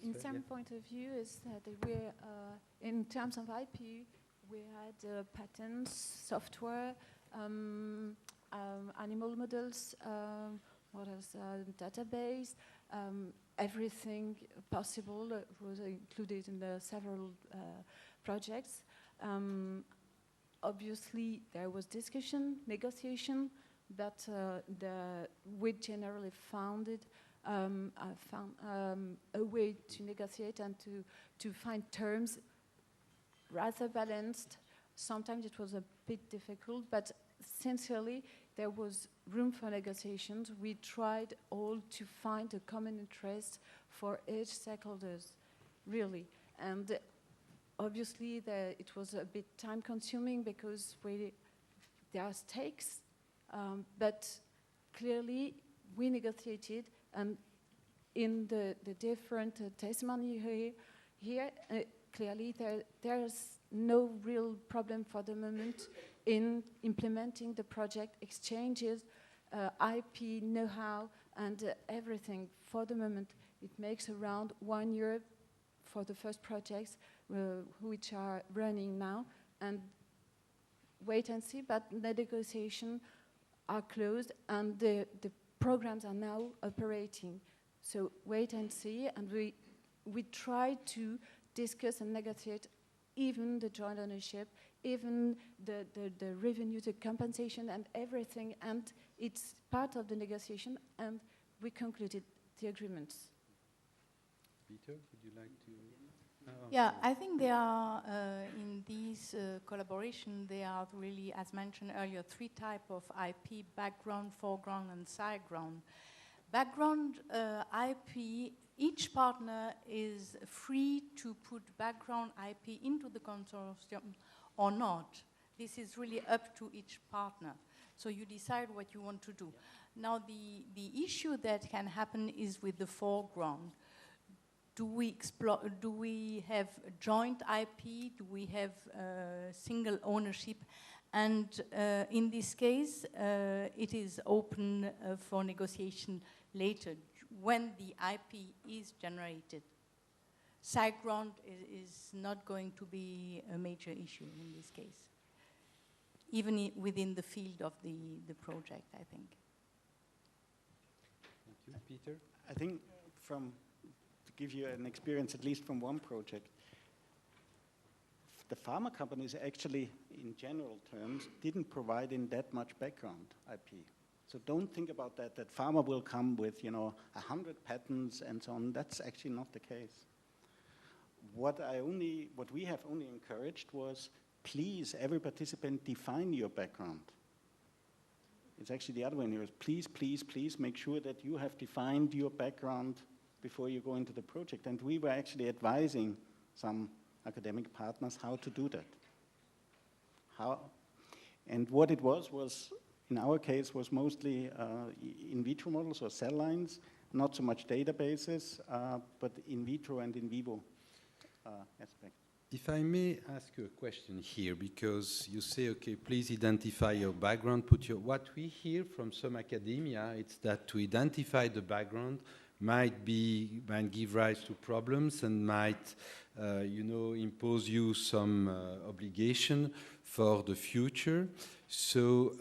Inserm point of view is that we, in terms of IP, we had patents, software, animal models, what else, database, everything possible was included in the several projects. Obviously, there was discussion, negotiation, but we generally found a way to negotiate and to find terms rather balanced. Sometimes it was a bit difficult, but sincerely, there was room for negotiations. We tried all to find a common interest for each stakeholders, really. And obviously, it was a bit time-consuming because there are stakes, but clearly we negotiated, and in the different testimony here clearly there's no real problem for the moment in implementing the project, exchanges, IP, know-how, and everything. For the moment, it makes around 1 year for the first projects which are running now, and wait and see, but the negotiations are closed and the programs are now operating. So wait and see, and we try to discuss and negotiate even the joint ownership, even the revenue, the compensation and everything, and it's part of the negotiation, and we concluded the agreements. Peter, would you like to? Yeah, I think there are, in these collaboration, there are really, as mentioned earlier, 3 types of IP: background, foreground, and sideground. Background IP, each partner is free to put background IP into the consortium or not. This is really up to each partner. So you decide what you want to do. Now, the issue that can happen is with the foreground. Do we have joint IP? Do we have single ownership? And in this case, it is open for negotiation later when the IP is generated. Sideground is not going to be a major issue in this case, even within the field of the project, I think. Thank you. Peter? I think to give you an experience, at least from one project, the pharma companies actually, in general terms, didn't provide in that much background IP. So don't think about that pharma will come with, 100 patents and so on. That's actually not the case. What we have only encouraged was, please, every participant, define your background. It's actually the other way. Please, please, please make sure that you have defined your background before you go into the project. And we were actually advising some academic partners how to do that. And what it was in our case, was mostly in vitro models or cell lines, not so much databases, but in vitro and in vivo aspect. If I may ask you a question here, because you say, okay, please identify your background, what we hear from some academia, it's that to identify the background might give rise to problems and might, impose you some obligation for the future. So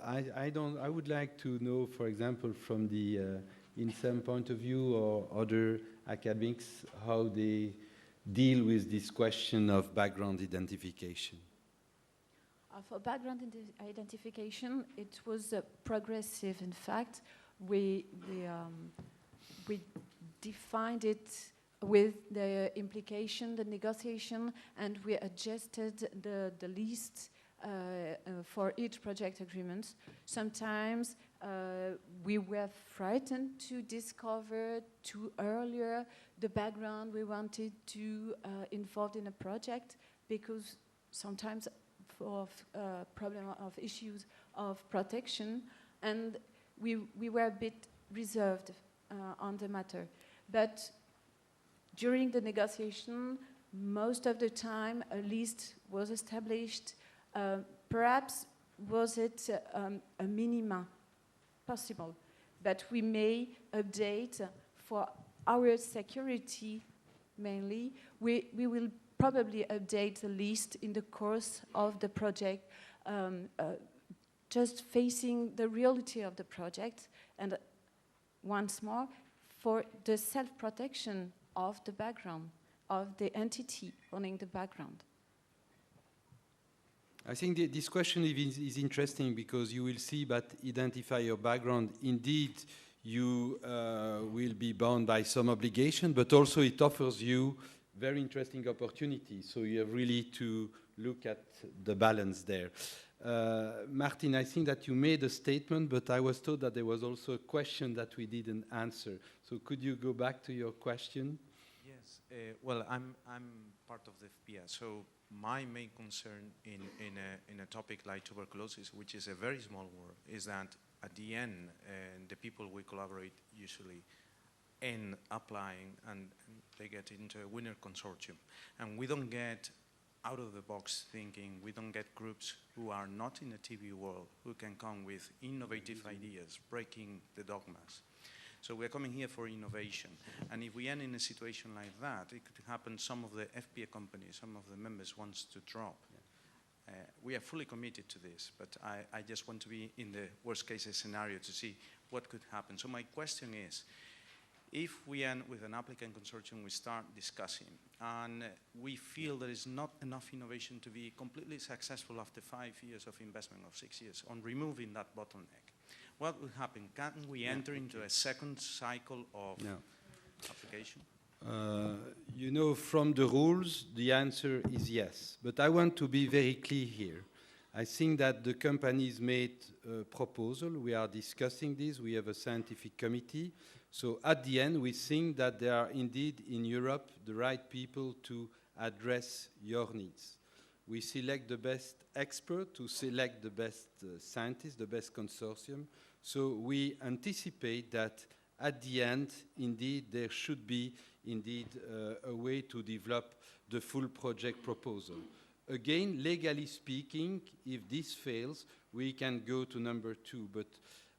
I would like to know, for example, from the Inserm point of view or other academics, how they deal with this question of background identification. For background identification, it was progressive. In fact, we defined it with the implication, the negotiation, and we adjusted the list for each project agreement. Sometimes we were frightened to discover too earlier the background we wanted to involve in a project, because sometimes of problem of issues of protection, and we were a bit reserved on the matter. But during the negotiation, most of the time a list was established. Perhaps was it a minima possible, but we may update for our security mainly, we will probably update the list in the course of the project, just facing the reality of the project, and once more, for the self-protection of the background, of the entity owning the background. I think this question is interesting because you will see that identify your background. Indeed, you will be bound by some obligation, but also it offers you very interesting opportunities. So you have really to look at the balance there. Martin, I think that you made a statement, but I was told that there was also a question that we didn't answer. So could you go back to your question? Yes. Well, I'm part of the FPA, so my main concern in a topic like tuberculosis, which is a very small world, is that at the end, the people we collaborate usually end applying and they get into a winner consortium. And we don't get out of the box thinking, we don't get groups who are not in the TB world, who can come with innovative ideas, breaking the dogmas. So we're coming here for innovation. And if we end in a situation like that, it could happen some of the FPA companies, some of the members wants to drop. We are fully committed to this, but I just want to be in the worst case scenario to see what could happen. So my question is, if we end with an applicant consortium, we start discussing, and we feel there is not enough innovation to be completely successful after 5 years of investment, or 6 years, on removing that bottleneck, what will happen? Can we enter into a second cycle of application? You know, from the rules, the answer is yes. But I want to be very clear here. I think that the companies made a proposal. We are discussing this. We have a scientific committee. So at the end, we think that there are indeed in Europe the right people to address your needs. We select the best expert to select the best scientists, the best consortium. So we anticipate that at the end, indeed, there should be indeed a way to develop the full project proposal. Again, legally speaking, if this fails, we can go to number 2. But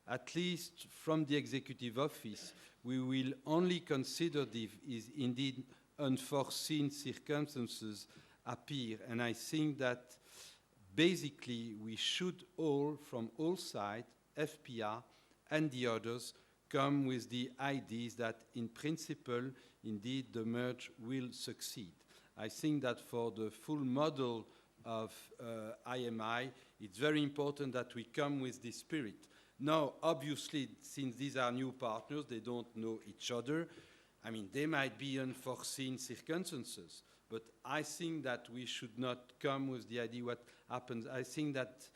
at least from the executive office, we will only consider if indeed unforeseen circumstances appear. And I think that basically we should all, from all sides, FPA and the others, come with the ideas that in principle, indeed, the merge will succeed. I think that for the full model of IMI, it's very important that we come with this spirit. Now, obviously, since these are new partners, they don't know each other. I mean, there might be unforeseen circumstances, but I think that we should not come with the idea what happens. I think that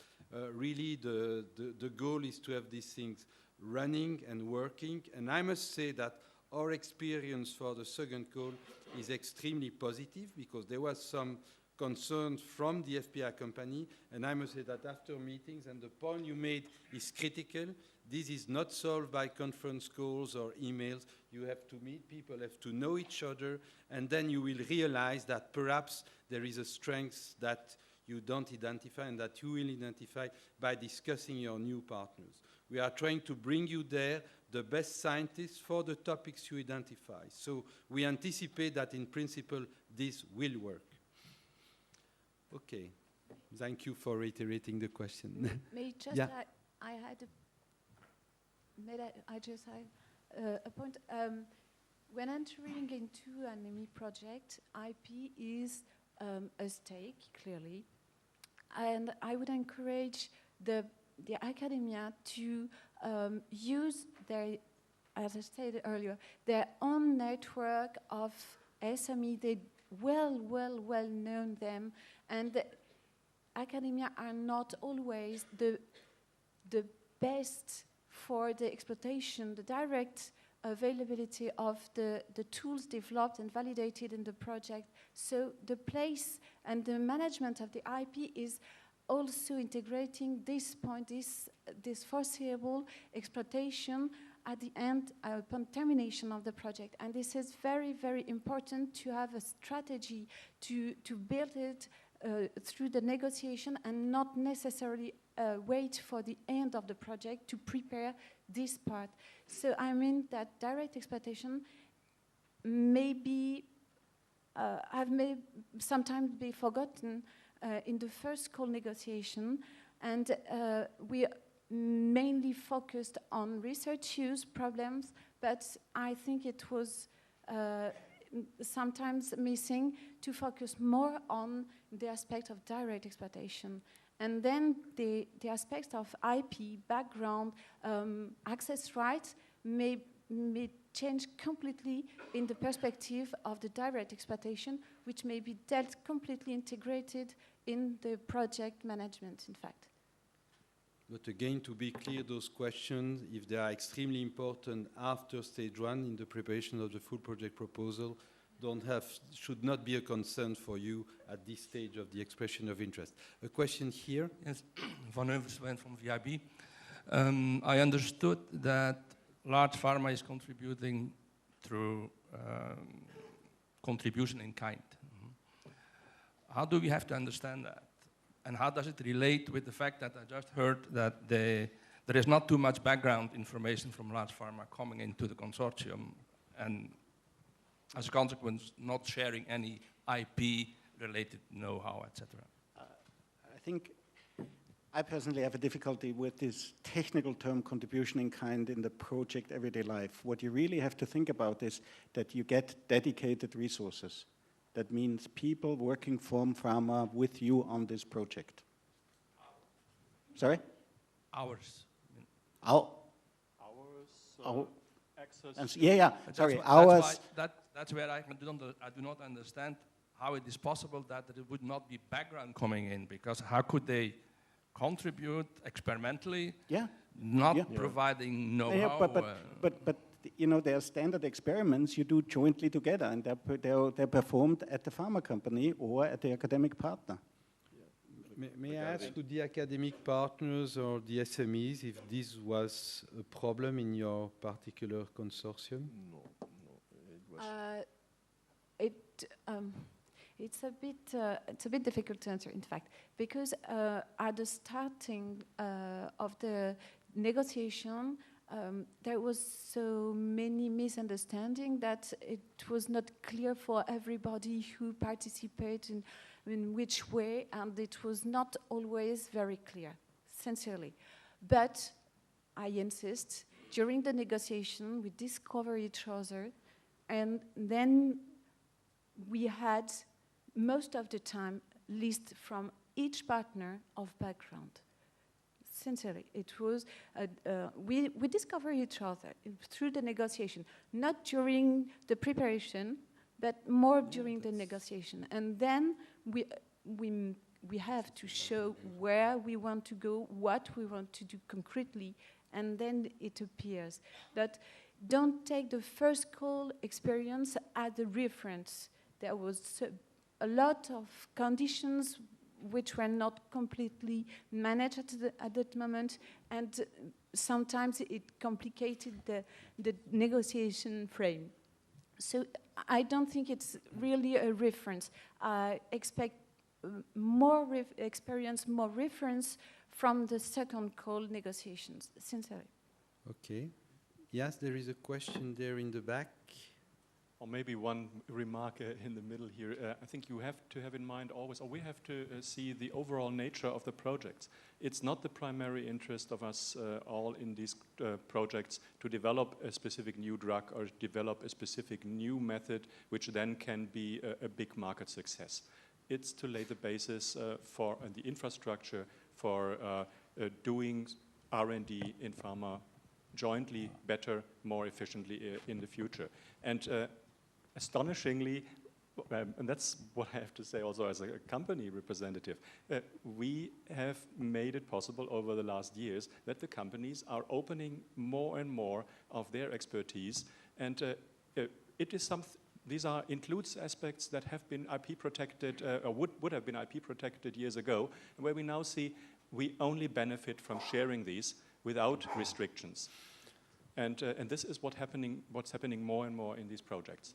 really the goal is to have these things running and working. And I must say that our experience for the second call is extremely positive because there was some concerns from the FPA company, and I must say that after meetings, and the point you made is critical, this is not solved by conference calls or emails. You have to meet people, have to know each other, and then you will realize that perhaps there is a strength that you don't identify and that you will identify by discussing your new partners. We are trying to bring you there the best scientists for the topics you identify. So we anticipate that in principle this will work. Okay, thank you for reiterating the question. May just Yeah. I just had a point. When entering into an IMI project, IP is a stake, clearly, and I would encourage the academia to use their, as I stated earlier, their own network of SME. They well known them, and the academia are not always the best for the exploitation, the direct availability of the tools developed and validated in the project. So the place and the management of the IP is also integrating this point, this foreseeable exploitation at the end, upon termination of the project. And this is very, very important to have a strategy to build it through the negotiation and not necessarily wait for the end of the project to prepare this part. So I mean that direct exploitation maybe have sometimes been forgotten in the first call negotiation, and we mainly focused on research use problems, but I think it was sometimes missing to focus more on the aspect of direct exploitation. And then the aspects of IP, background, access rights may change completely in the perspective of the direct exploitation, which may be dealt completely integrated in the project management, in fact. But again, to be clear, those questions, if they are extremely important after stage 1 in the preparation of the full project proposal, should not be a concern for you at this stage of the expression of interest. A question here? Yes, Van Overswijn from VIB. I understood that large pharma is contributing through contribution in kind. How do we have to understand that? And how does it relate with the fact that I just heard that there is not too much background information from large pharma coming into the consortium, and as a consequence, not sharing any IP-related know-how, etc.? I think I personally have a difficulty with this technical term contribution in kind in the project everyday life. What you really have to think about is that you get dedicated resources. That means people working from Pharma with you on this project. Sorry? Hours. Access. Yeah. Sorry, that's hours. That's where I do not understand how it is possible that there would not be background coming in, because how could they contribute experimentally, providing know-how? But you know, there are standard experiments you do jointly together, and they're performed at the pharma company or at the academic partner. May I ask to the academic partners or the SMEs if this was a problem in your particular consortium? No, it was. It's a bit difficult to answer, in fact, because at the starting of the negotiation, there was so many misunderstandings that it was not clear for everybody who participated in which way, and it was not always very clear, sincerely. But I insist, during the negotiation, we discover each other, and then we had, most of the time, list from each partner of background. Sincerely, it was, we discover each other through the negotiation, not during the preparation, but more during the negotiation. And then we have to show where we want to go, what we want to do concretely, and then it appears. But don't take the first call experience as the reference. There was a lot of conditions which were not completely managed at that moment, and sometimes it complicated the negotiation frame. So I don't think it's really a reference. I expect more experience, more reference from the second call negotiations, sincerely. Okay. Yes, there is a question there in the back. Or maybe one remark in the middle here. I think you have to have in mind always, or we have to see the overall nature of the projects. It's not the primary interest of us all in these projects to develop a specific new drug or develop a specific new method, which then can be a big market success. It's to lay the basis for the infrastructure for doing R&D in pharma jointly, better, more efficiently in the future. And astonishingly, and that's what I have to say also as a company representative, we have made it possible over the last years that the companies are opening more and more of their expertise, and it is these includes aspects that have been IP protected, or would have been IP protected years ago, and where we now see we only benefit from sharing these without restrictions. And this is what's happening more and more in these projects.